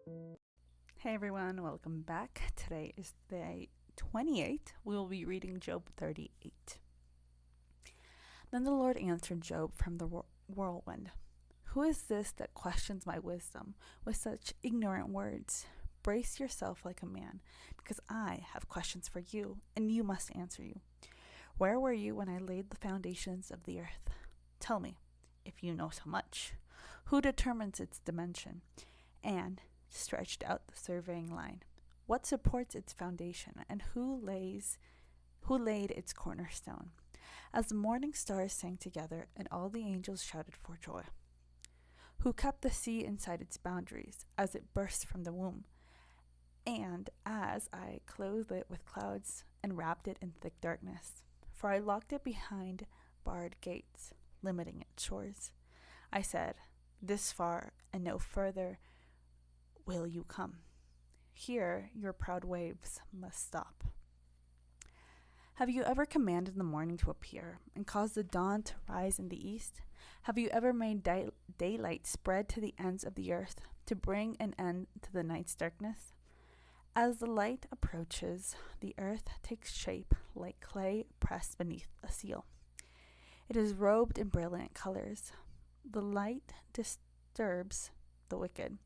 Hey everyone, welcome back. Today is day 28. We will be reading Job 38. Then the Lord answered Job from the whirlwind. Who is this that questions my wisdom with such ignorant words? Brace yourself like a man, because I have questions for you, and you must answer you. Where were you when I laid the foundations of the earth? Tell me, if you know so much. Who determines its dimension? And stretched out the surveying line? What supports its foundation, and who laid its cornerstone? As the morning stars sang together, and all the angels shouted for joy. Who kept the sea inside its boundaries, as it burst from the womb, and as I clothed it with clouds and wrapped it in thick darkness? For I locked it behind barred gates, limiting its shores. I said, this far and no further will you come. Here your proud waves must stop. Have you ever commanded the morning to appear and caused the dawn to rise in the east? Have you ever made daylight spread to the ends of the earth to bring an end to the night's darkness? As the light approaches, the earth takes shape like clay pressed beneath a seal. It is robed in brilliant colors. The light disturbs the wicked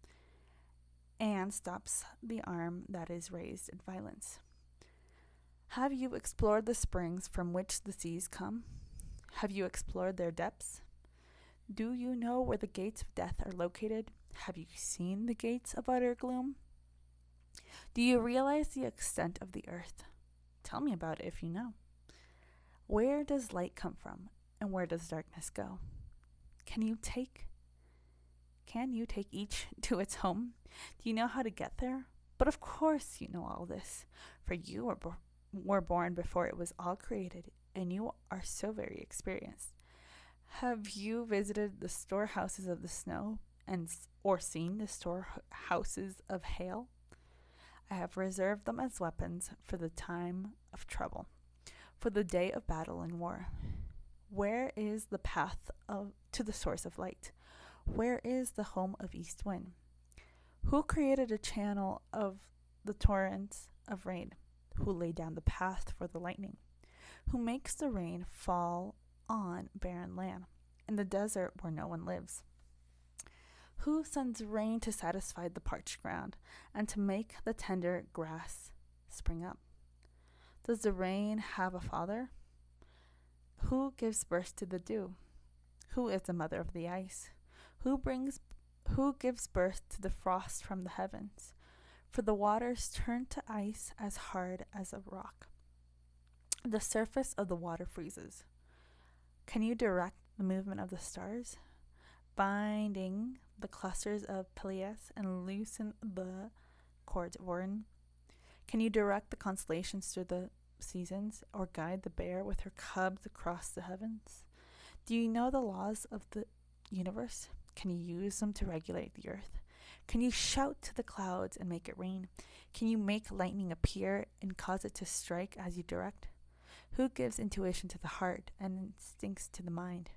and stops the arm that is raised in violence. Have you explored the springs from which the seas come? Have you explored their depths? Do you know where the gates of death are located? Have you seen the gates of utter gloom? Do you realize the extent of the earth? Tell me about it if you know. Where does light come from, and where does darkness go? Can you take each to its home? Do you know how to get there? But of course you know all this, for you were born before it was all created, and you are so very experienced. Have you visited the storehouses of the snow, or seen the storehouses of hail? I have reserved them as weapons for the time of trouble, for the day of battle and war. Where is the path to the source of light? Where is the home of east wind? Who created a channel of the torrents of rain? Who laid down the path for the lightning? Who makes the rain fall on barren land, in the desert where no one lives? Who sends rain to satisfy the parched ground, and to make the tender grass spring up? Does the rain have a father? Who gives birth to the dew? Who is the mother of the ice? Who gives birth to the frost from the heavens? For the waters turn to ice as hard as a rock. The surface of the water freezes. Can you direct the movement of the stars, binding the clusters of Peleus and loosen the cords of Orion? Can you direct the constellations through the seasons, or guide the bear with her cubs across the heavens? Do you know the laws of the universe? Can you use them to regulate the earth? Can you shout to the clouds and make it rain? Can you make lightning appear and cause it to strike as you direct? Who gives intuition to the heart and instincts to the mind?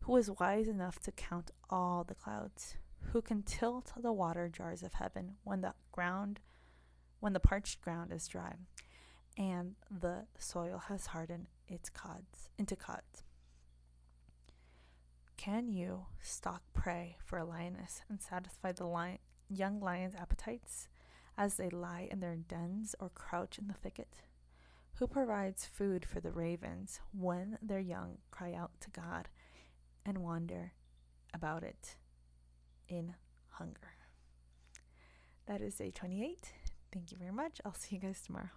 Who is wise enough to count all the clouds? Who can tilt the water jars of heaven when the parched ground is dry and the soil has hardened its cods into cods? Can you stalk prey for a lioness and satisfy the young lion's appetites as they lie in their dens or crouch in the thicket? Who provides food for the ravens when their young cry out to God and wander about it in hunger? That is day 28. Thank you very much. I'll see you guys tomorrow.